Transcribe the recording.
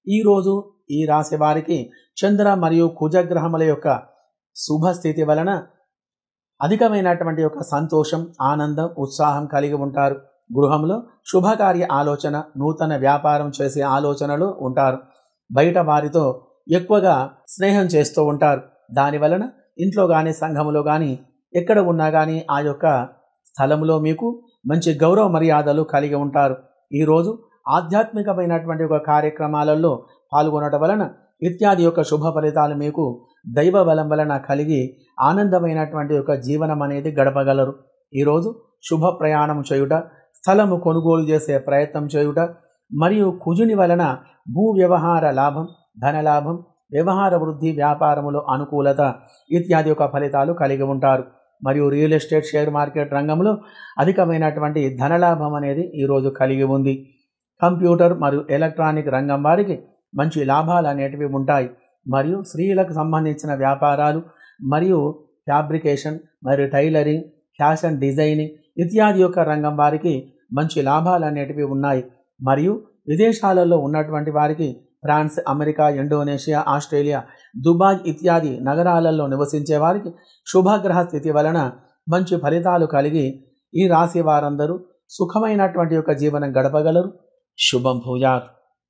ఈరోజు ఈ రాశి వారికి చంద్ర మరియు కుజగ్రహముల యొక్క శుభస్థితి వలన అధికమైనటువంటి యొక్క సంతోషం, ఆనందం, ఉత్సాహం కలిగి ఉంటారు. గృహంలో శుభకార్య ఆలోచన, నూతన వ్యాపారం చేసే ఆలోచనలు ఉంటారు. బయట వారితో ఎక్కువగా స్నేహం చేస్తూ ఉంటారు. దాని వలన ఇంట్లో కానీ సంఘములో కానీ ఎక్కడ ఉన్నా కానీ ఆ యొక్క స్థలంలో మీకు మంచి గౌరవ మర్యాదలు కలిగి ఉంటారు. ఈరోజు ఆధ్యాత్మికమైనటువంటి ఒక కార్యక్రమాలలో పాల్గొనడం వలన ఇత్యాది యొక్క శుభ ఫలితాలు మీకు దైవ బలం వలన కలిగి ఆనందమైనటువంటి ఒక జీవనం అనేది గడపగలరు. ఈరోజు శుభ ప్రయాణం చేయుట, స్థలము కొనుగోలు చేసే ప్రయత్నం చేయుట మరియు కుజుని వలన భూ వ్యవహార లాభం, ధనలాభం, వ్యవహార వృద్ధి, వ్యాపారములో అనుకూలత ఇత్యాది యొక్క ఫలితాలు కలిగి ఉంటారు. మరియు రియల్ ఎస్టేట్, షేర్ మార్కెట్ రంగంలో అధికమైనటువంటి ధనలాభం అనేది ఈరోజు కలిగి ఉంది. కంప్యూటర్ మరియు ఎలక్ట్రానిక్ రంగం వారికి మంచి లాభాలు అనేటివి ఉంటాయి. మరియు స్త్రీలకు సంబంధించిన వ్యాపారాలు మరియు ఫ్యాబ్రికేషన్ మరియు టైలరింగ్, ఫ్యాషన్ డిజైనింగ్ ఇత్యాది యొక్క రంగం వారికి మంచి లాభాలు అనేటివి ఉన్నాయి. మరియు విదేశాలలో ఉన్నటువంటి వారికి France, America, Indonesia, Australia, Dubai ఇత్యాది నగరాలలో నివసించే వారికి శుభగ్రహ స్థితి వలన మంచి ఫలితాలు కలిగి ఈ రాశి వారందరూ సుఖమైనటువంటి యొక్క జీవనం గడపగలరు. శుభం భూయాత్.